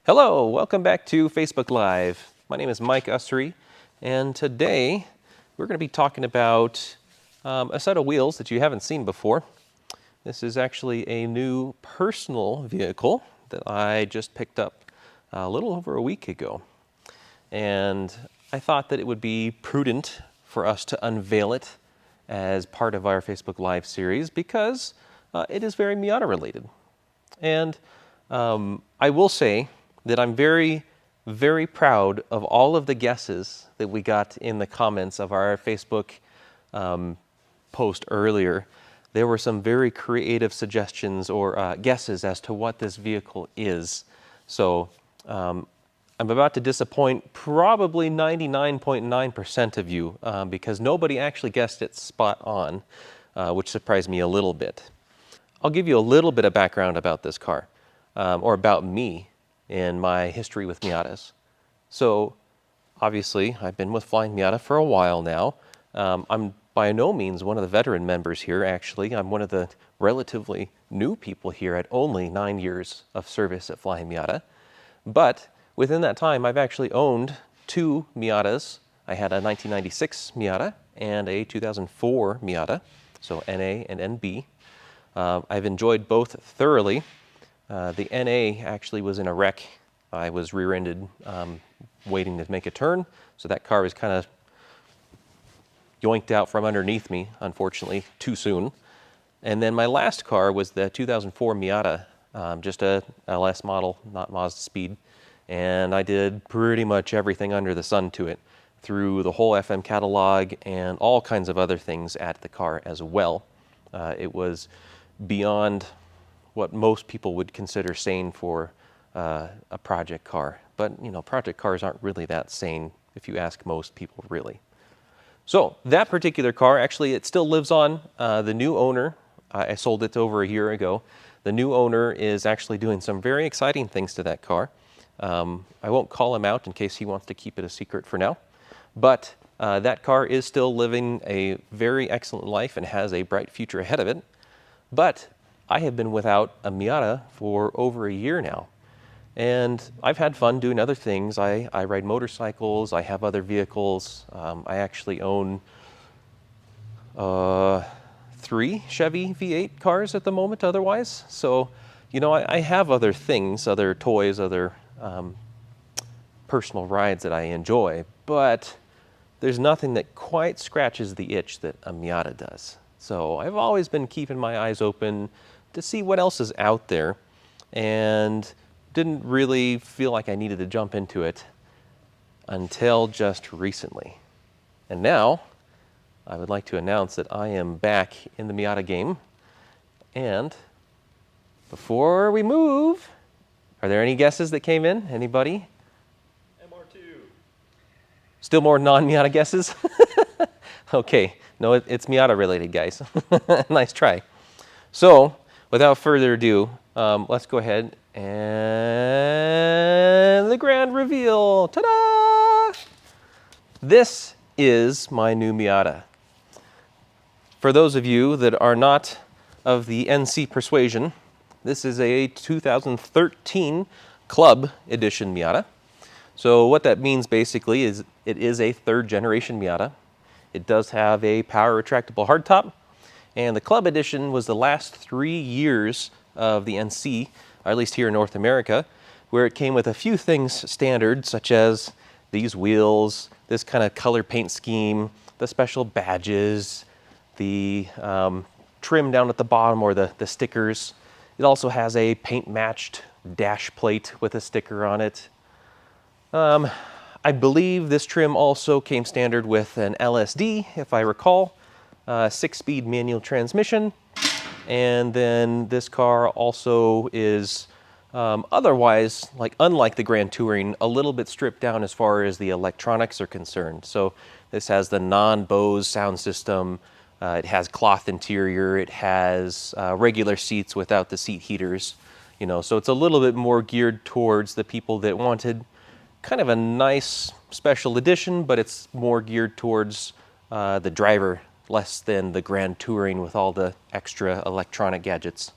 Hello, welcome back to Facebook Live. My name is Mike Usrey, and today we're going to be talking about a set of wheels that you haven't seen before. This is actually a new personal vehicle that I just picked up a little over a week ago. And I thought that it would be prudent for us to unveil it as part of our Facebook Live series because it is very Miata related. And I will say that I'm very, very proud of all of the guesses that we got in the comments of our Facebook post earlier. There were some very creative suggestions or guesses as to what this vehicle is. So I'm about to disappoint probably 99.9% of you because nobody actually guessed it spot on, which surprised me a little bit. I'll give you a little bit of background about this car, or about me and my history with Miatas. So, obviously, I've been with Flyin Miata for a while now. I'm by no means one of the veteran members here, actually. I'm one of the relatively new people here at only 9 years of service at Flyin Miata. But within that time, I've actually owned two Miatas. I had a 1996 Miata and a 2004 Miata, so NA and NB. I've enjoyed both thoroughly. The NA actually was in a wreck. I was rear-ended waiting to make a turn, so that car was kind of yoinked out from underneath me, unfortunately, too soon. And then my last car was the 2004 Miata, just a LS model, not Mazda Speed. And I did pretty much everything under the sun to it, through the whole FM catalog and all kinds of other things at the car as well. It was beyond what most people would consider sane for a project car. But, you know, project cars aren't really that sane if you ask most people, really. So that particular car, actually, it still lives on. The new owner, I sold it over a year ago. The new owner is actually doing some very exciting things to that car. I won't call him out in case he wants to keep it a secret for now. But that car is still living a very excellent life and has a bright future ahead of it. But I have been without a Miata for over a year now. And I've had fun doing other things. I ride motorcycles, I have other vehicles. I actually own 3 Chevy V8 cars at the moment otherwise. So, you know, I have other things, other toys, other personal rides that I enjoy. But there's nothing that quite scratches the itch that a Miata does. So I've always been keeping my eyes open to see what else is out there, and didn't really feel like I needed to jump into it until just recently. And now I would like to announce that I am back in the Miata game. And before we move, are there any guesses that came in? Anybody? MR2. Still more non-Miata guesses? Okay, no, it's Miata related, guys. Nice try. So, without further ado, let's go ahead and the grand reveal. Ta-da! This is my new Miata. For those of you that are not of the NC persuasion, this is a 2013 Club Edition Miata. So what that means basically is it is a third generation Miata. It does have a power retractable hardtop. And the Club Edition was the last 3 years of the NC, or at least here in North America, where it came with a few things standard, such as these wheels, this kind of color paint scheme, the special badges, the trim down at the bottom, or the stickers. It also has a paint-matched dash plate with a sticker on it. I believe this trim also came standard with an LSD, if I recall. 6-speed manual transmission, and then this car also is otherwise, unlike the Grand Touring, a little bit stripped down as far as the electronics are concerned. So this has the non-Bose sound system, it has cloth interior, it has regular seats without the seat heaters, you know, so it's a little bit more geared towards the people that wanted kind of a nice special edition, but it's more geared towards the driver, less than the Grand Touring with all the extra electronic gadgets.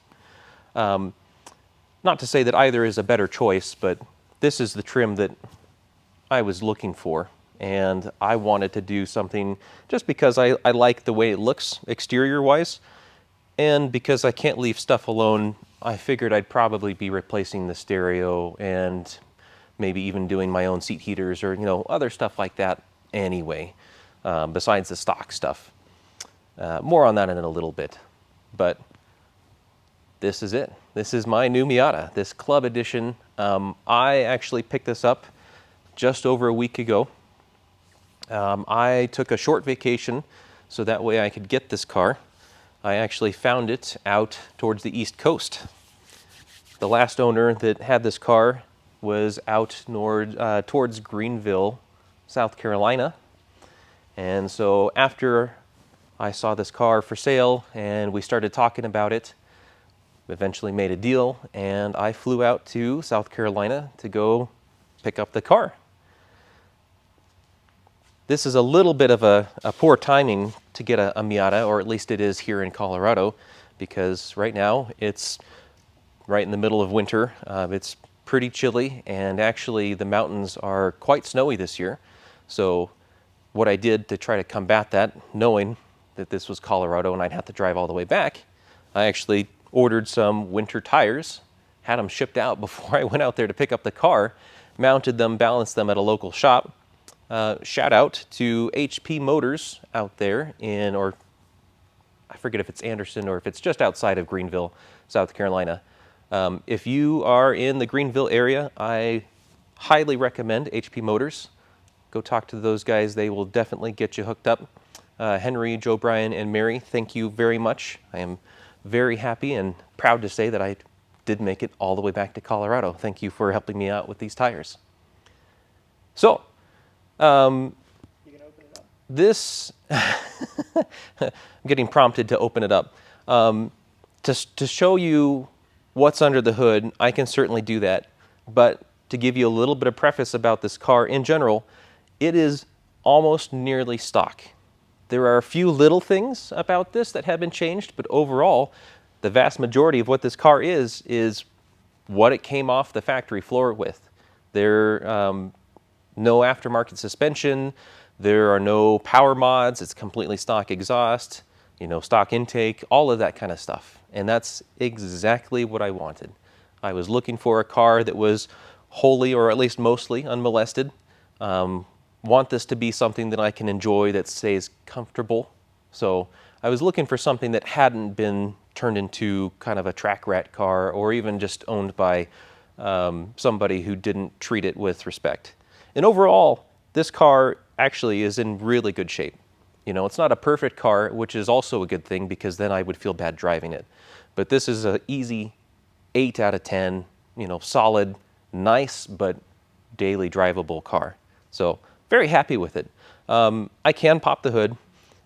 Not to say that either is a better choice, but this is the trim that I was looking for, and I wanted to do something just because I like the way it looks exterior-wise, and because I can't leave stuff alone. I figured I'd probably be replacing the stereo and maybe even doing my own seat heaters or, you know, other stuff like that anyway, besides the stock stuff. More on that in a little bit, but this is it. This is my new Miata, this Club Edition. I actually picked this up just over a week ago. I took a short vacation so that way I could get this car. I actually found it out towards the East Coast. The last owner that had this car was out towards Greenville, South Carolina. And so after I saw this car for sale and we started talking about it, we eventually made a deal, and I flew out to South Carolina to go pick up the car. This is a little bit of a poor timing to get a Miata, or at least it is here in Colorado, because right now it's right in the middle of winter. It's pretty chilly, and actually the mountains are quite snowy this year. So what I did to try to combat that, knowing that this was Colorado and I'd have to drive all the way back, I actually ordered some winter tires, had them shipped out before I went out there to pick up the car, mounted them, balanced them at a local shop. Shout out to HP Motors out there or I forget if it's Anderson or if it's just outside of Greenville, South Carolina. If you are in the Greenville area, I highly recommend HP Motors. Go talk to those guys. They will definitely get you hooked up. Henry, Joe, Brian, and Mary, thank you very much. I am very happy and proud to say that I did make it all the way back to Colorado. Thank you for helping me out with these tires. So, You gonna open it up? this, I'm getting prompted to open it up. To show you what's under the hood, I can certainly do that. But to give you a little bit of preface about this car in general, it is almost nearly stock. There are a few little things about this that have been changed, but overall, the vast majority of what this car is what it came off the factory floor with. There no aftermarket suspension, there are no power mods, it's completely stock exhaust, you know, stock intake, all of that kind of stuff. And that's exactly what I wanted. I was looking for a car that was wholly, or at least mostly, unmolested. Want this to be something that I can enjoy, that stays comfortable. So I was looking for something that hadn't been turned into kind of a track rat car, or even just owned by somebody who didn't treat it with respect. And overall, this car actually is in really good shape. You know, it's not a perfect car, which is also a good thing because then I would feel bad driving it. But this is an easy 8 out of 10, you know, solid, nice, but daily drivable car. So very happy with it. I can pop the hood.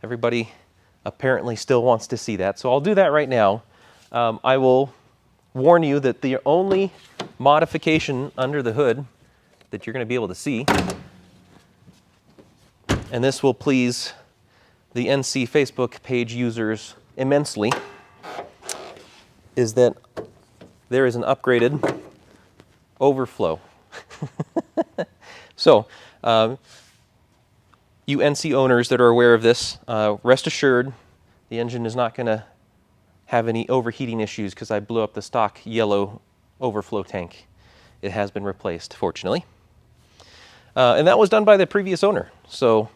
Everybody apparently still wants to see that, so I'll do that right now. I will warn you that the only modification under the hood that you're going to be able to see, and this will please the NC Facebook page users immensely, is that there is an upgraded overflow. So, you NC owners that are aware of this, rest assured the engine is not going to have any overheating issues because I blew up the stock yellow overflow tank. It has been replaced, fortunately. And that was done by the previous owner, so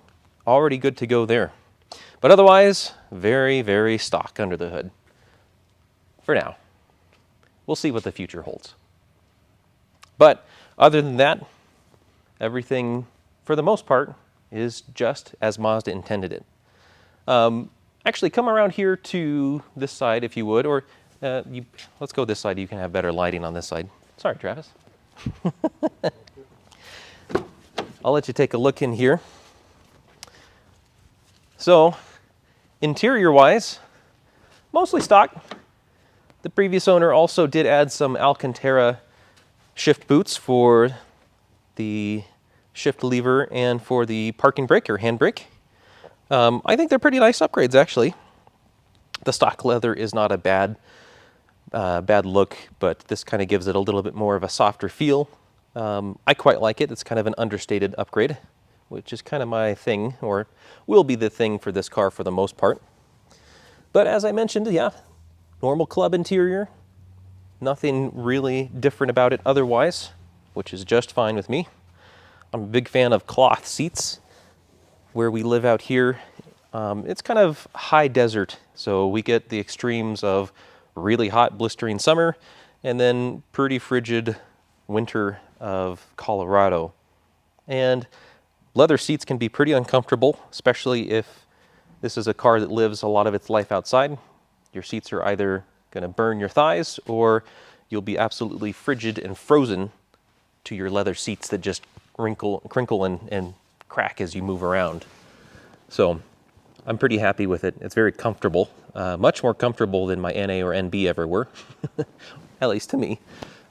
already good to go there. But otherwise, very, very stock under the hood. For now. We'll see what the future holds. But other than that, everything, for the most part, is just as Mazda intended it. Actually, come around here to this side, if you would, or let's go this side. You can have better lighting on this side. Sorry, Travis. I'll let you take a look in here. So, interior-wise, mostly stock. The previous owner also did add some Alcantara shift boots for the shift lever and for the parking brake or handbrake. I think they're pretty nice upgrades, actually. The stock leather is not a bad look, but this kind of gives it a little bit more of a softer feel. I quite like it. It's kind of an understated upgrade, which is kind of my thing, or will be the thing for this car for the most part. But as I mentioned, yeah, normal club interior. Nothing really different about it otherwise, which is just fine with me. I'm a big fan of cloth seats. Where we live out here, it's kind of high desert, so we get the extremes of really hot, blistering summer, and then pretty frigid winter of Colorado. And leather seats can be pretty uncomfortable, especially if this is a car that lives a lot of its life outside. Your seats are either going to burn your thighs, or you'll be absolutely frigid and frozen to your leather seats that just crinkle and crack as you move around. So I'm pretty happy with it. It's very comfortable, much more comfortable than my NA or NB ever were, at least to me.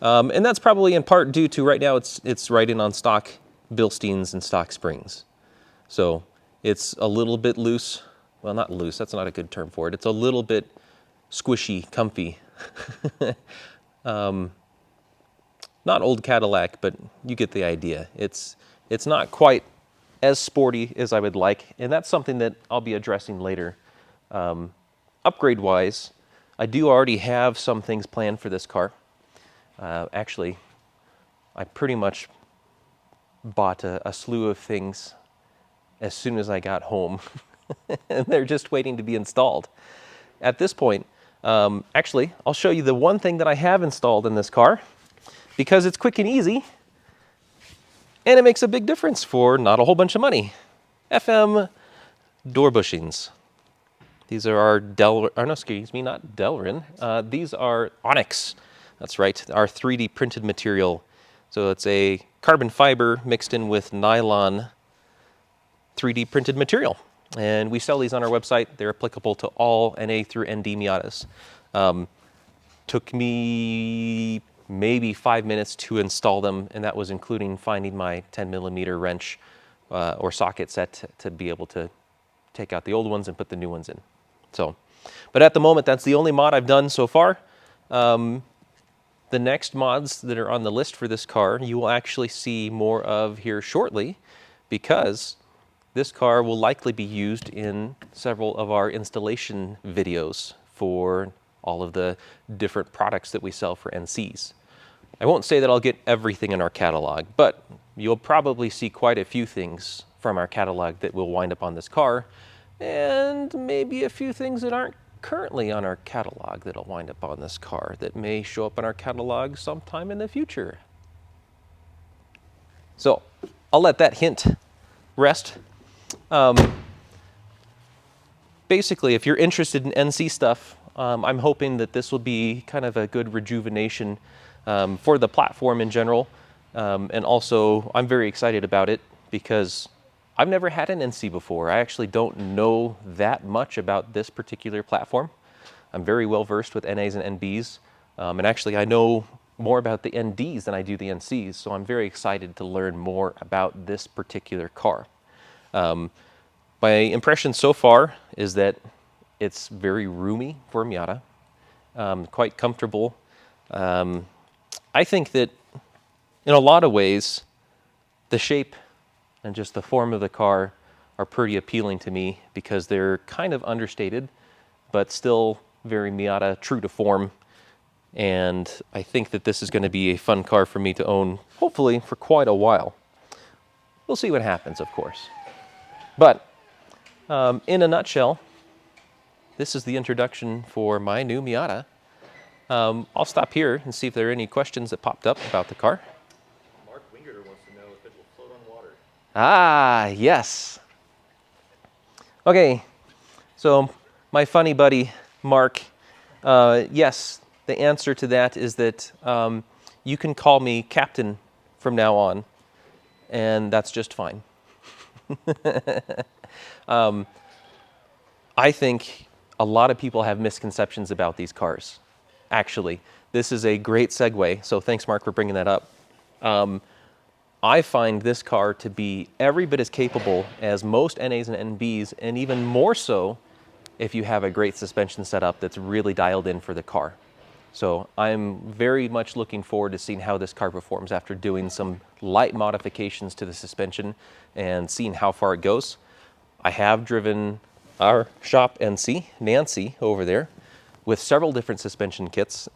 And that's probably in part due to right now it's riding on stock Bilsteins and stock springs. So it's a little bit loose. Well, not loose, that's not a good term for it. It's a little bit squishy, comfy. Not old Cadillac, but you get the idea. It's not quite as sporty as I would like, and that's something that I'll be addressing later. Upgrade-wise, I do already have some things planned for this car. Actually, I pretty much bought a slew of things as soon as I got home, and they're just waiting to be installed. At this point, actually, I'll show you the one thing that I have installed in this car, because it's quick and easy, and it makes a big difference for not a whole bunch of money. FM door bushings. These are our not Delrin. These are Onyx. That's right, our 3D printed material. So it's a carbon fiber mixed in with nylon 3D printed material. And we sell these on our website. They're applicable to all NA through ND Miatas. Took me maybe 5 minutes to install them, and that was including finding my 10mm wrench or socket set to be able to take out the old ones and put the new ones in. So, but at the moment, that's the only mod I've done so far. The next mods that are on the list for this car, you will actually see more of here shortly, because this car will likely be used in several of our installation videos for all of the different products that we sell for NCs. I won't say that I'll get everything in our catalog, but you'll probably see quite a few things from our catalog that will wind up on this car, and maybe a few things that aren't currently on our catalog that'll wind up on this car that may show up in our catalog sometime in the future. So I'll let that hint rest. Basically, if you're interested in NC stuff, I'm hoping that this will be kind of a good rejuvenation for the platform in general. And also, I'm very excited about it because I've never had an NC before. I actually don't know that much about this particular platform. I'm very well versed with NAs and NBs. And actually, I know more about the NDs than I do the NCs. So I'm very excited to learn more about this particular car. My impression so far is that it's very roomy for a Miata, quite comfortable. I think that in a lot of ways, the shape and just the form of the car are pretty appealing to me because they're kind of understated, but still very Miata, true to form. And I think that this is going to be a fun car for me to own, hopefully for quite a while. We'll see what happens, of course. But in a nutshell, this is the introduction for my new Miata. I'll stop here and see if there are any questions that popped up about the car. Mark Wingerter wants to know if it will float on water. Ah, yes. Okay, so my funny buddy, Mark, yes, the answer to that is that you can call me Captain from now on, and that's just fine. I think a lot of people have misconceptions about these cars. Actually, this is a great segue, so thanks, Mark, for bringing that up. I find this car to be every bit as capable as most NAs and NBs, and even more so if you have a great suspension setup that's really dialed in for the car. So I'm very much looking forward to seeing how this car performs after doing some light modifications to the suspension and seeing how far it goes. I have driven our shop NC, Nancy, over there with several different suspension kits,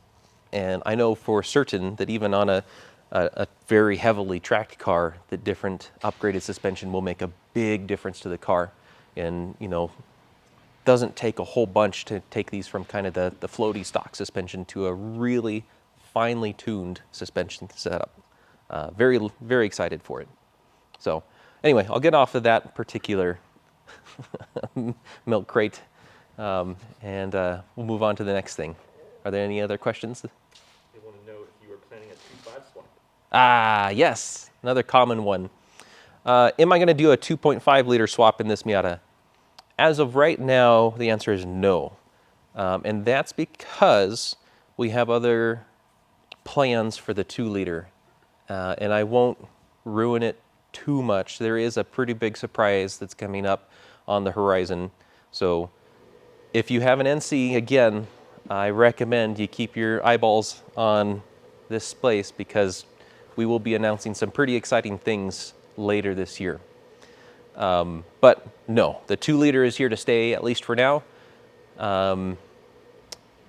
and I know for certain that even on a very heavily tracked car, that different upgraded suspension will make a big difference to the car. And, you know, doesn't take a whole bunch to take these from kind of the floaty stock suspension to a really finely tuned suspension setup. Very, very excited for it. So anyway, I'll get off of that particular milk crate and we'll move on to the next thing. Are there any other questions? They want to know if you are planning a 2.5 swap. Ah, yes, another common one. Am I going to do a 2.5 liter swap in this Miata? As of right now, the answer is no. And that's because we have other plans for the 2 liter. And I won't ruin it too much. There is a pretty big surprise that's coming up on the horizon. So if you have an NC, again, I recommend you keep your eyeballs on this place because we will be announcing some pretty exciting things later this year. But no, the 2 liter is here to stay, at least for now.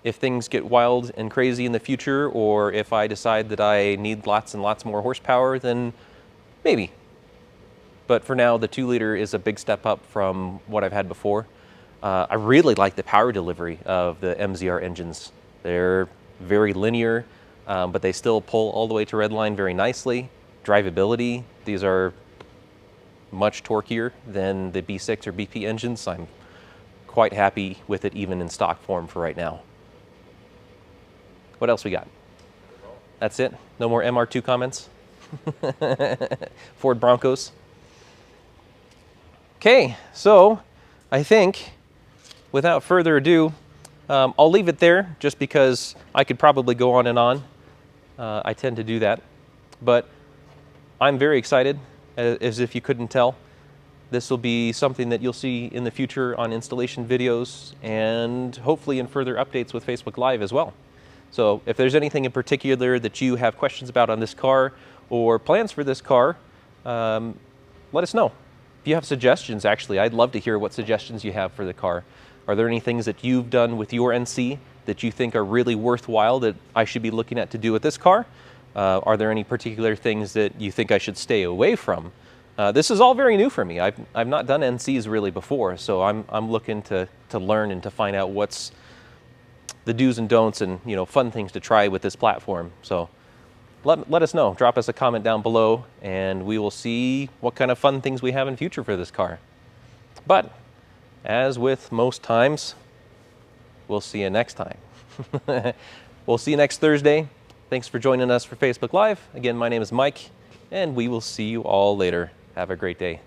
If things get wild and crazy in the future, or if I decide that I need lots and lots more horsepower, then maybe. But for now, the 2 liter is a big step up from what I've had before. I really like the power delivery of the MZR engines. They're very linear, but they still pull all the way to redline very nicely. Drivability, these are much torquier than the B6 or BP engines. I'm quite happy with it even in stock form for right now. What else we got? That's it? No more MR2 comments? Ford Broncos. Okay, so I think without further ado, I'll leave it there just because I could probably go on and on. I tend to do that. But I'm very excited, as if you couldn't tell. This will be something that you'll see in the future on installation videos and hopefully in further updates with Facebook Live as well. So if there's anything in particular that you have questions about on this car or plans for this car, let us know. If you have suggestions, actually, I'd love to hear what suggestions you have for the car. Are there any things that you've done with your NC that you think are really worthwhile that I should be looking at to do with this car? Are there any particular things that you think I should stay away from? This is all very new for me. I've not done NCs really before, so I'm looking to learn and to find out what's the do's and don'ts and, you know, fun things to try with this platform. So let us know. Drop us a comment down below and we will see what kind of fun things we have in future for this car. But as with most times, we'll see you next time. We'll see you next Thursday. Thanks for joining us for Facebook Live. Again, my name is Mike and we will see you all later. Have a great day.